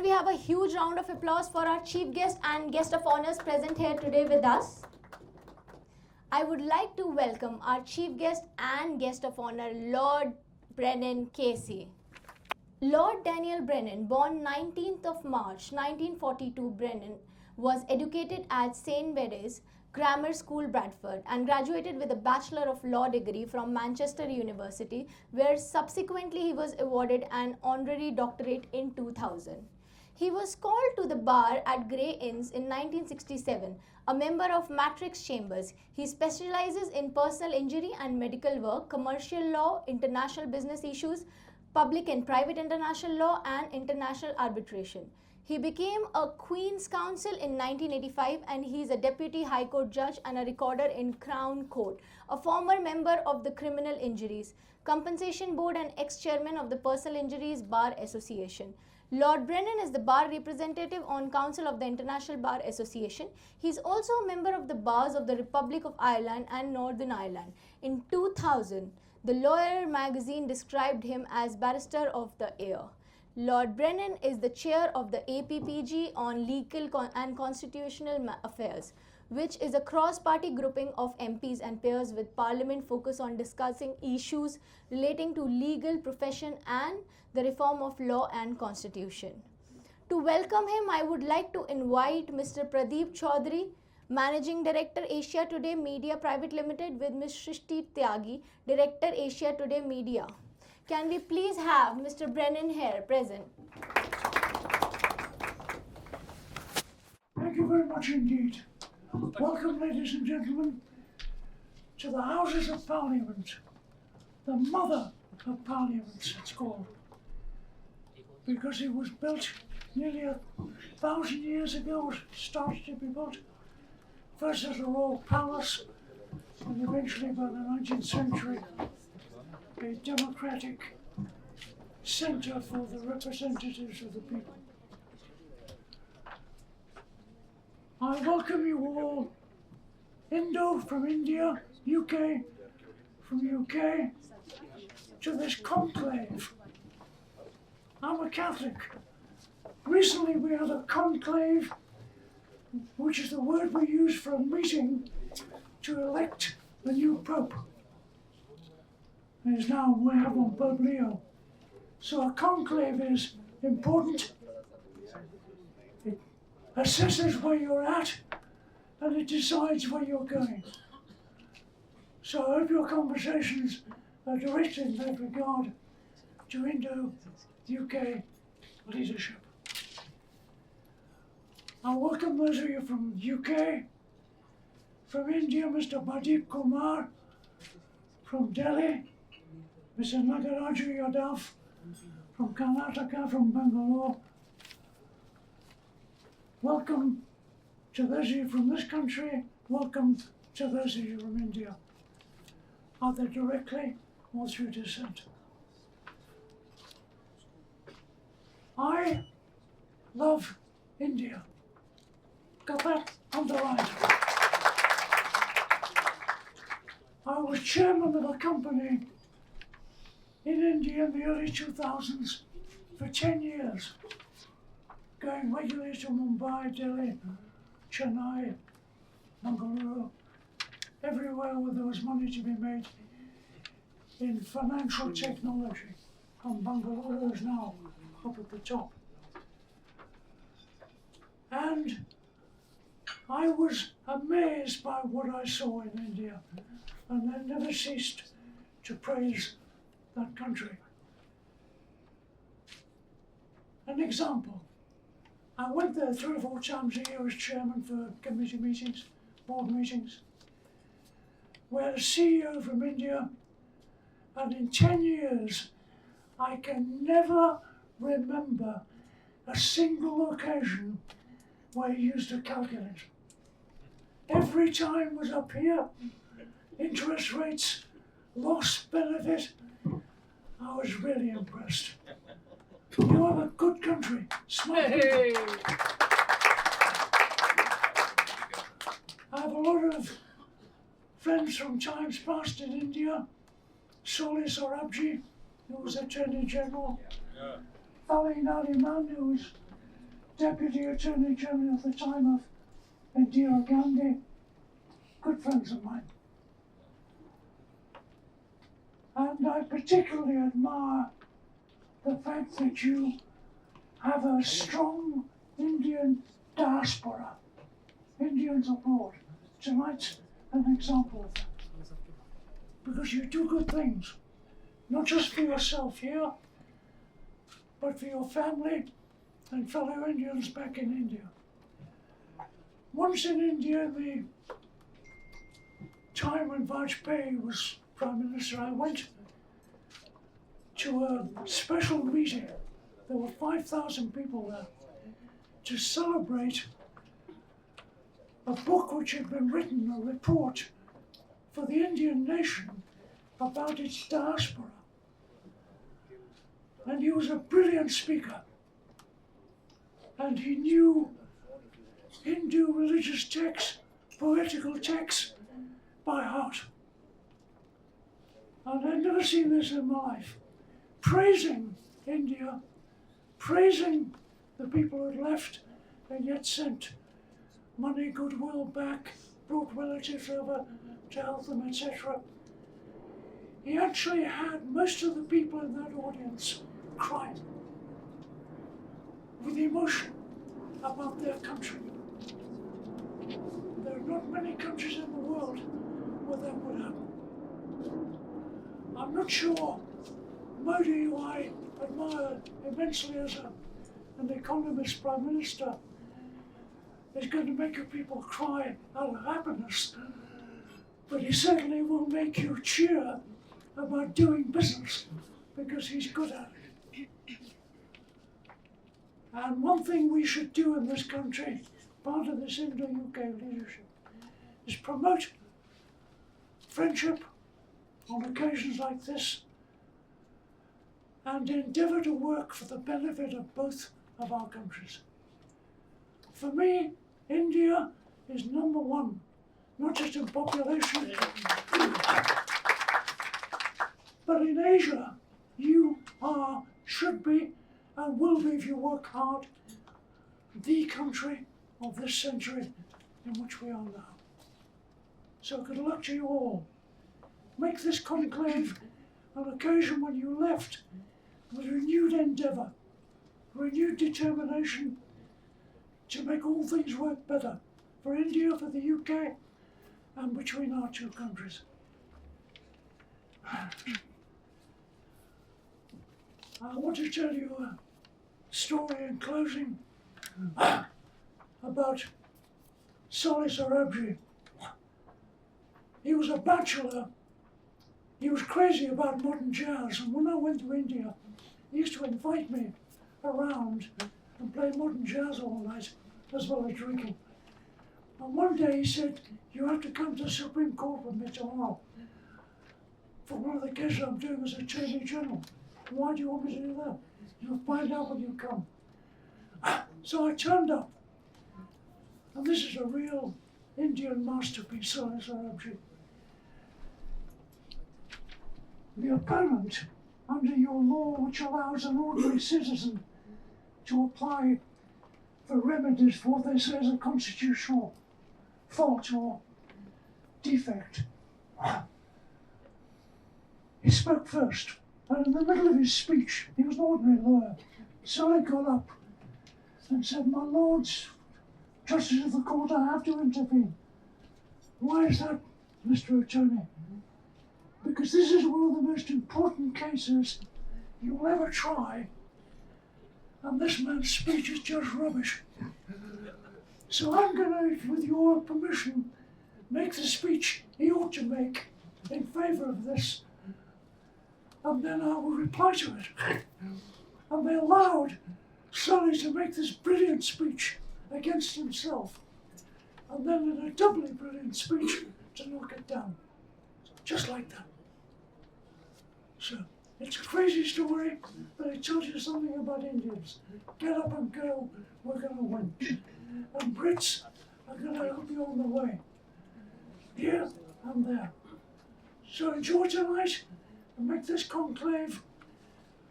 Can we have a huge round of applause for our chief guest and guest of honors present here today with us? I would like to welcome our chief guest and guest of honor, Lord BRENNAN KC. Lord Daniel Brennan, born 19th of March 1942, Brennan was educated at St. Mary's Grammar School, Bradford, and graduated with a Bachelor of Law degree from Manchester University, where subsequently he was awarded an honorary doctorate in 2000. He was called to the bar at Grey Inns in 1967, a member of Matrix Chambers. He specializes in personal injury and medical work, commercial law, international business issues, public and private international law, and international arbitration. He became a Queen's Counsel in 1985, and he is a Deputy High Court Judge and a recorder in Crown Court, a former member of the Criminal Injuries Compensation Board and ex-chairman of the Personal Injuries Bar Association. Lord Brennan is the bar representative on Council of the International Bar Association. He is also a member of the bars of the Republic of Ireland and Northern Ireland. In 2000, the Lawyer magazine described him as Barrister of the Year. Lord Brennan is the chair of the APPG on Legal and Constitutional Affairs, which is a cross-party grouping of MPs and peers with Parliament focus on discussing issues relating to legal profession and the reform of law and constitution. To welcome him, I would like to invite Mr. Pradeep Chaudhary, Managing Director, Asia Today Media Private Limited, with Ms. Shrishti Tyagi, Director, Asia Today Media. Can we please have Mr. Brennan here present? Thank you very much indeed. Welcome, ladies and gentlemen, to the Houses of Parliament, the mother of parliaments, it's called, because it was built nearly 1,000 years ago, started to be built, first as a royal palace, and eventually by the 19th century, a democratic centre for the representatives of the people. I welcome you all, Indo from India, UK from UK, to this conclave. I'm a Catholic. Recently we had a conclave, which is the word we use for a meeting to elect a new Pope. Is now we have on Pope Leo. So a conclave is important. It assesses where you're at and it decides where you're going. So I hope your conversations are directed in that regard to Indo-UK Leadership. I welcome those of you from UK, from India, Mr. Pradeep Kumar, from Delhi, Mr. Nagaraju Yadav, from Karnataka, from Bangalore. Welcome to those of you from this country, welcome to those of you from India, either directly or through descent. I love India. Got that underlined. I was chairman of a company in India in the early 2000s for 10 years, going regularly to Mumbai, Delhi, Chennai, Bangalore, everywhere where there was money to be made in financial technology. And Bangalore is now up at the top. And I was amazed by what I saw in India, and I never ceased to praise that country. An example, I went there 3 or 4 times a year as chairman for committee meetings, board meetings. We had a CEO from India, and in 10 years, I can never remember a single occasion where he used a calculator. Every time was up here, interest rates, loss, benefit. I was really impressed. You have a good country, smart people. I have a lot of friends from times past in India. Soli Sorabji, who was Attorney General. Ali Nariman, who was Deputy Attorney General at the time of Indira Gandhi, good friends of mine. And I particularly admire the fact that you have a strong Indian diaspora, Indians abroad. Tonight's an example of that. Because you do good things, not just for yourself here, but for your family and fellow Indians back in India. Once in India, the time when Vajpayee was Prime Minister, I went to a special meeting. There were 5,000 people there to celebrate a book which had been written, a report for the Indian nation about its diaspora. And he was a brilliant speaker. And he knew Hindu religious texts, poetical texts by heart. And I'd never seen this in my life. Praising India, praising the people who had left and yet sent money, goodwill back, brought relatives over to help them, etc. He actually had most of the people in that audience crying with emotion about their country. There are not many countries in the world where that would happen. I'm not sure Modi, who I admire immensely as an economist Prime Minister, is going to make you people cry out of happiness, but he certainly will make you cheer about doing business because he's good at it. And one thing we should do in this country, part of this Indo-UK leadership, is promote friendship on occasions like this and endeavour to work for the benefit of both of our countries. For me, India is number one, not just in population, but in Asia. You are, should be, and will be if you work hard, the country of this century in which we are now. So good luck to you all. Make this conclave an occasion when you left with renewed endeavour, renewed determination to make all things work better for India, for the UK, and between our two countries. I want to tell you a story in closing about Salih Sarabji. He was a bachelor. He was crazy about modern jazz, and when I went to India, he used to invite me around and play modern jazz all night, as well as drinking. And one day he said, "You have to come to the Supreme Court with me tomorrow for one of the cases I'm doing as Attorney General." "Why do you want me to do that?" "You'll find out when you come." So I turned up, and this is a real Indian masterpiece, Salih Sarabji. The opponent, under your law which allows an ordinary citizen to apply for remedies for what they say is a constitutional fault or defect, he spoke first. And in the middle of his speech, he was an ordinary lawyer, Salih got up and said, "My lords, justices of the court, I have to intervene." "Why is that, Mr. Attorney?" "Because this is one of the most important cases you'll ever try, and this man's speech is just rubbish. So I'm going to, with your permission, make the speech he ought to make in favour of this, and then I will reply to it." And they allowed Salih to make this brilliant speech against himself, and then in a doubly brilliant speech to knock it down, just like that. So, it's a crazy story, but it tells you something about Indians. Get up and go, we're going to win. And Brits are going to help you on the way, here and there. So enjoy tonight, and make this conclave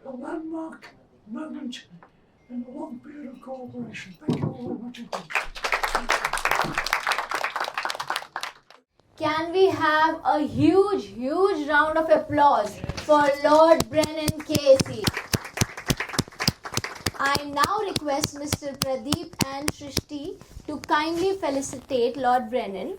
a landmark moment in a long period of cooperation. Thank you all very much indeed. Can we have a huge round of applause for Lord Brennan KC? I now request Mr. Pradeep and Shrishti to kindly felicitate Lord Brennan.